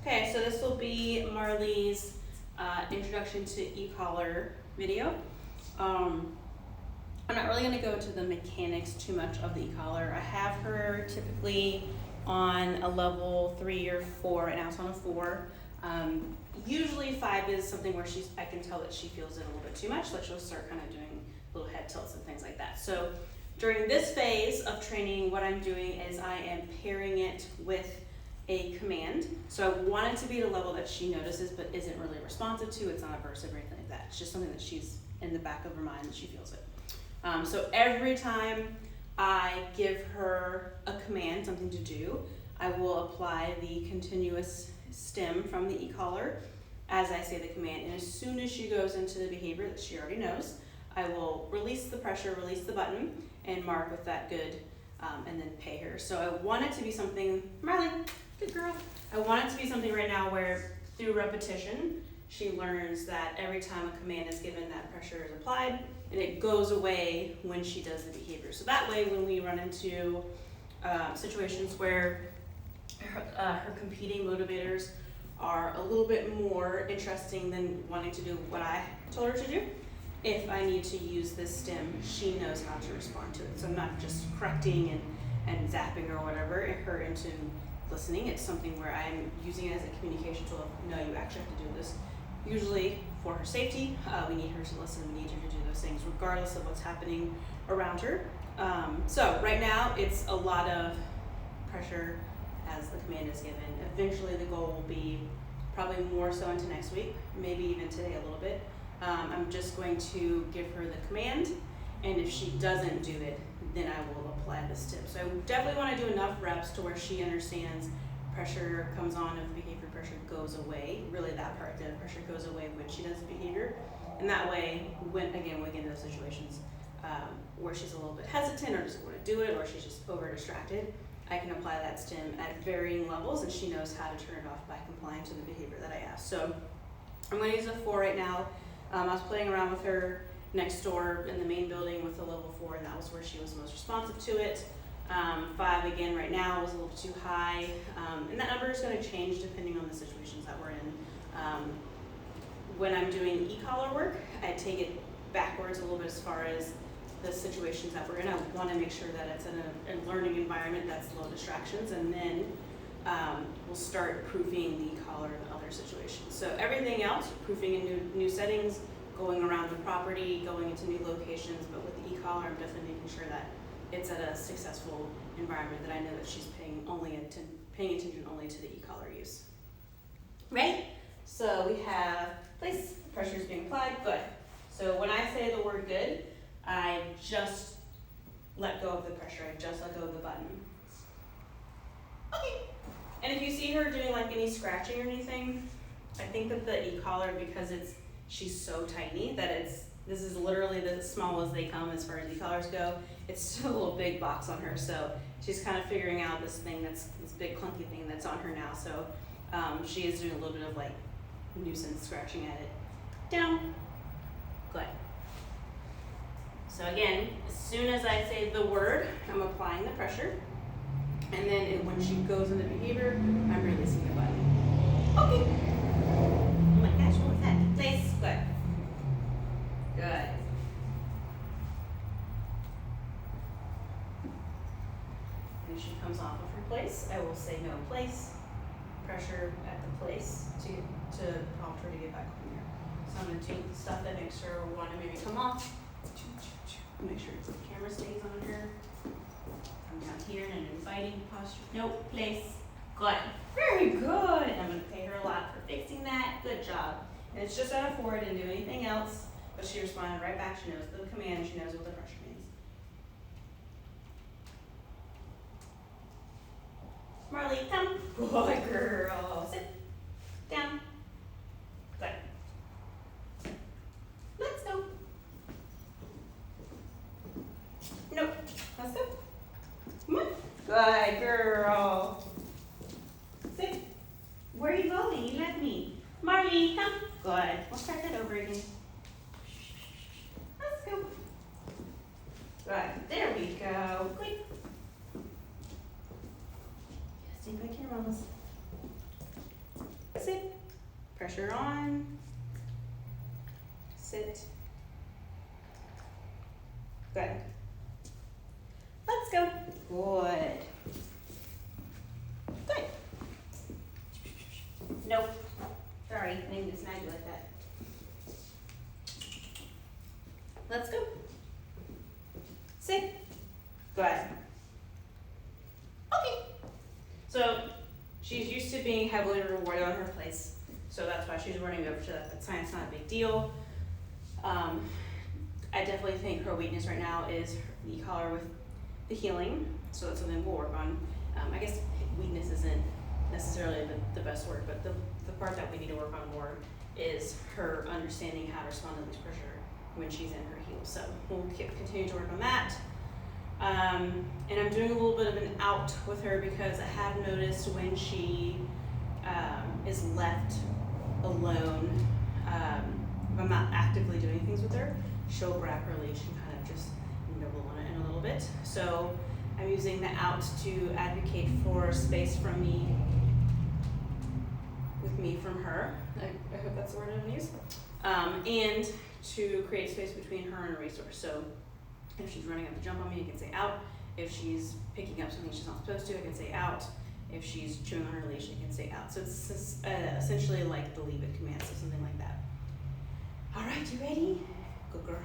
Okay, so this will be Marley's introduction to ecollar video. I'm not really going to go into the mechanics too much of the ecollar. I have her typically on a level 3 or 4. Right now it's on a 4. Usually 5 is something where I can tell that she feels it a little bit too much, like she'll start kind of doing little head tilts and things like that. So during this phase of training, what I'm doing is I am pairing it with a command. So I want it to be at a level that she notices but isn't really responsive to. It's not aversive or anything like that. It's just something that she's in the back of her mind that she feels it. So every time I give her a command, something to do, I will apply the continuous stim from the e-collar as I say the command. And as soon as she goes into the behavior that she already knows, I will release the pressure, release the button, and mark with that good, and then pay her. So I want it to be something, Marley, good girl. I want it to be something right now where through repetition, she learns that every time a command is given, that pressure is applied, and it goes away when she does the behavior. So that way, when we run into situations where her competing motivators are a little bit more interesting than wanting to do what I told her to do, if I need to use this stim, she knows how to respond to it. So I'm not just correcting and zapping or whatever her into listening. It's something where I'm using it as a communication tool of, no, you actually have to do this. Usually for her safety, we need her to listen, we need her to do those things regardless of what's happening around her. So right now it's a lot of pressure as the command is given. Eventually the goal will be probably more so into next week, maybe even today a little bit. I'm just going to give her the command, and if she doesn't do it, then I will apply the stim. So I definitely want to do enough reps to where she understands pressure comes on if behavior pressure goes away. Really that part, the pressure goes away when she does the behavior. And that way, when we get into those situations where she's a little bit hesitant or doesn't want to do it or she's just over distracted, I can apply that stim at varying levels and she knows how to turn it off by complying to the behavior that I asked. So I'm going to use a 4 right now. I was playing around with her next door in the main building with a level 4, and that was where she was most responsive to it. 5 again right now was a little too high, and that number is going to change depending on the situations that we're in. When I'm doing e-collar work, I take it backwards a little bit as far as the situations that we're in. I want to make sure that it's in a learning environment that's low distractions, and then we'll start proofing the e-collar in other situations. So everything else, proofing in new settings, going around the property, going into new locations, but with the e-collar, I'm definitely making sure that it's at a successful environment that I know that she's paying attention only to the e-collar use. Right? So we have place, pressure is being applied, good. So when I say the word good, I just let go of the pressure, I just let go of the button. Okay. And if you see her doing like any scratching or anything, I think that the e-collar, because she's so tiny that this is literally as small as they come as far as e-collars go. It's still a little big box on her, so she's kind of figuring out this big clunky thing that's on her now. So she is doing a little bit of like nuisance scratching at it. Down. Good. So again, as soon as I say the word, I'm applying the pressure. And then when she goes into behavior, I'm releasing the button. Okay. Oh my gosh, what was that? Place. Good. Good. And if she comes off of her place, I will say no place. Pressure at the place to prompt her to get back on here. So I'm going to take the stuff that makes her want to maybe come off. Make sure the camera stays on her. I'm down here in an inviting posture. Nope, place. Good. Very good. I'm going to pay her a lot for fixing that. Good job. And it's just at a 4. I didn't do anything else, but she responded right back. She knows the command. She knows what the pressure means. Marley, come. Boy, girl. Sit. Down. Good. Let's go. Nope. Let's go. Come on. Good girl. Sit. Where are you going? You left me. Marley, come. Good. We'll start that over again. Let's go. Good. There we go. Quick. Stay back here, mamas. sit, pressure on, sit. Good. Let's go. Good. Good. Nope. Sorry, I didn't just snag you like that. Let's go. Sit. Good. Okay. So she's used to being heavily rewarded on her place, so that's why she's running over to that. That's fine, it's not a big deal. I definitely think her weakness right now is the e-collar with the healing, so that's something we'll work on. I guess weakness isn't necessarily the best word, but the part that we need to work on more is her understanding how to respond to this pressure when she's in her heels. So we'll continue to work on that. And I'm doing a little bit of an out with her because I have noticed when she is left alone, if I'm not actively doing things with her, she'll grab her leash and kind of just nibble on it in a little bit. So I'm using the out to advocate for space from me, with me from her. I hope that's the word I'm gonna use. And to create space between her and a resource. So if she's running up to jump on me, I can say out. If she's picking up something she's not supposed to, I can say out. If she's chewing on her leash, I can say out. So it's essentially like the leave it command, so something like that. All right, you ready? Good girl.